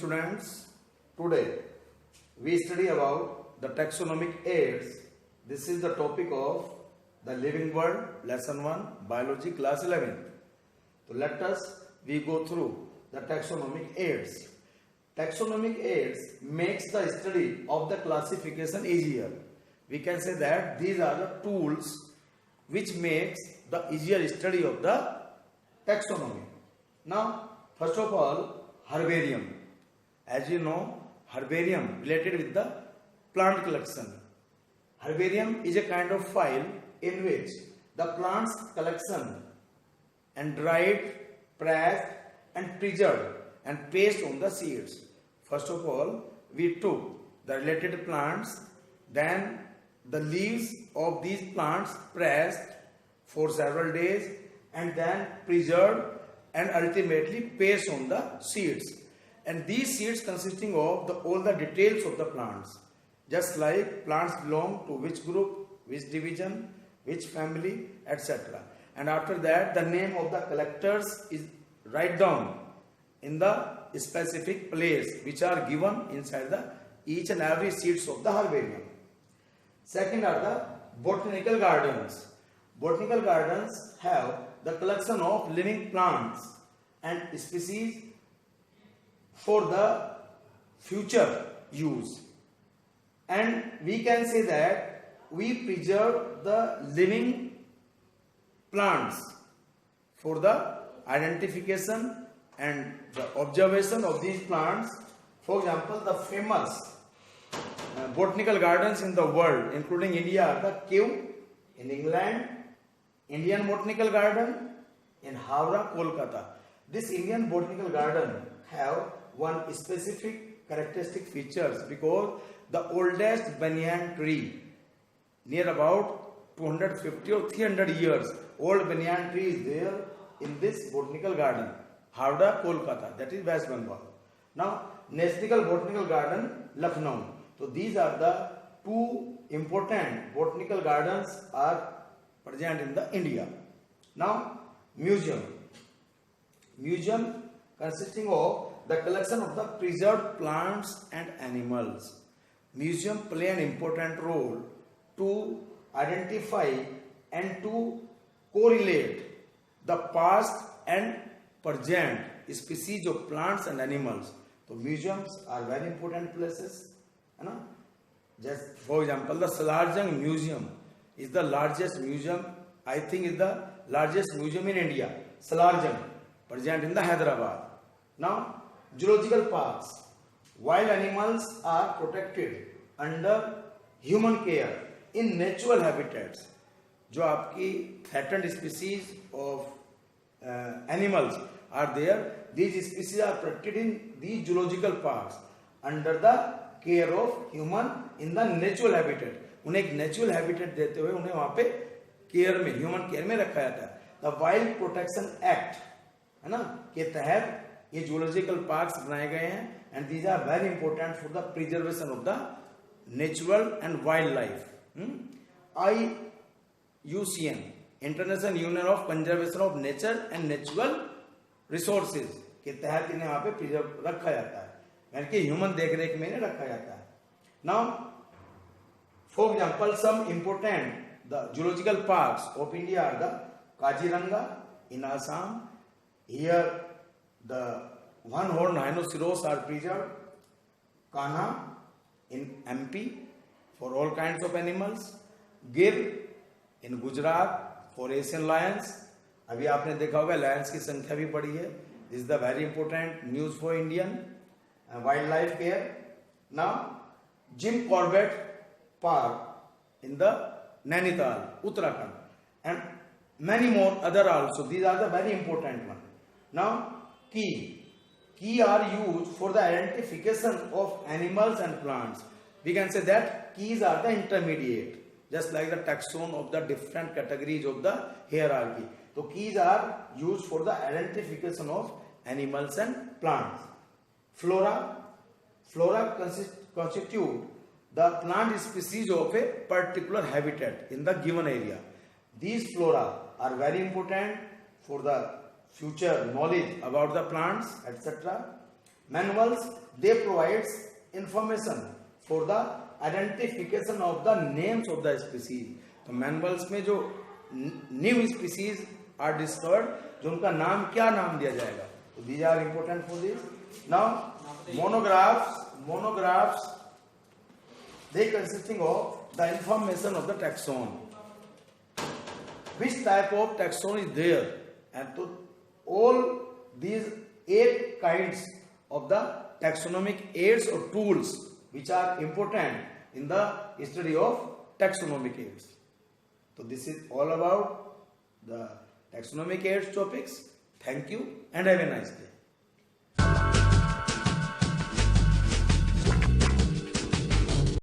students, today we study about the taxonomic aids. This is the topic of the living world, lesson 1, biology, class 11. So let us we go through the taxonomic aids. Taxonomic aids makes the study of the classification easier. We can say that these are the tools which makes the easier study of the taxonomy. Now, first of all, herbarium. As you know, herbarium related with the plant collection. Herbarium is a kind of file in which the plants collection and dried, pressed and preserved and placed on the seeds. First of all, we took the related plants, then the leaves of these plants pressed for several days and then preserved and ultimately placed on the seeds. And these seeds consisting of all the details of the plants, just like plants belong to which group, which division, which family, etc. And after that, the name of the collectors is write down in the specific place which are given inside the each and every seeds of the herbarium. Second are the botanical gardens. Botanical gardens have the collection of living plants and species for the future use. And we can say that we preserve the living plants for the identification and the observation of these plants. For example, the famous botanical gardens in the world, including India, are the Kew in England, Indian Botanical Garden in Howrah, Kolkata. This Indian Botanical Garden have one specific characteristic features because the oldest banyan tree, near about 250 or 300 years old banyan tree is there in this botanical garden, Howrah, Kolkata, that is West Bengal. Now, National Botanical Garden, Lucknow. So these are the two important botanical gardens are present in the India. Now, museum. Museum consisting of the collection of the preserved plants and animals. Museum play an important role to identify and to correlate the past and present species of plants and animals. So museums are very important places. Just for example, the Salarjung Museum is the largest museum, I think is the largest museum in India. Salarjung, present in the Hyderabad. Now, zoological parks. Wild animals are protected under human care in natural habitats. जो आपकी threatened species of animals are there, these species are protected in these zoological parks under the care of human in the natural habitat. उन्हें एक natural habitat देते हुए उन्हें वहाँ पे care में, human care में रखा जाता है. The Wild Protection Act, है ना, के तहत ये zoological parks बनाए गए हैं and these are very important for the preservation of the natural and wildlife. IUCN, International Union of Conservation of Nature and Natural Resources के तहत इन्हें वहाँ पे प्रिजर्व रखा जाता है, यानी कि ह्यूमन देखरेख में इन्हें रखा जाता है. Now, for example, some important the zoological parks of India are the Kaziranga in Assam. Here the one-horned rhinoceros are preserved. Kanha in MP for all kinds of animals. Gir in Gujarat for Asian lions. अभी आपने देखा होगा lions की संख्या भी बढ़ी है. This is the very important news for Indian wildlife care. Now, Jim Corbett Park in the Nainital, Uttarakhand, and many more other also. These are the very important one. Now, key. Key are used for the identification of animals and plants. We can say that keys are the intermediate, just like the taxon of the different categories of the hierarchy. So keys are used for the identification of animals and plants. Flora. Flora constitute the plant species of a particular habitat in the given area. These flora are very important for the future knowledge about the plants, etc. Manuals, they provides information for the identification of the names of the species. तो manuals में जो new species are discovered, जो उनका नाम क्या नाम दिया जाएगा, तो these are important for this. Now monographs they consisting of the information of the taxon. Which type of taxon is there, and to all these 8 kinds of the taxonomic aids or tools which are important in the study of taxonomic aids. So this is all about the taxonomic aids topics. Thank you and have a nice day.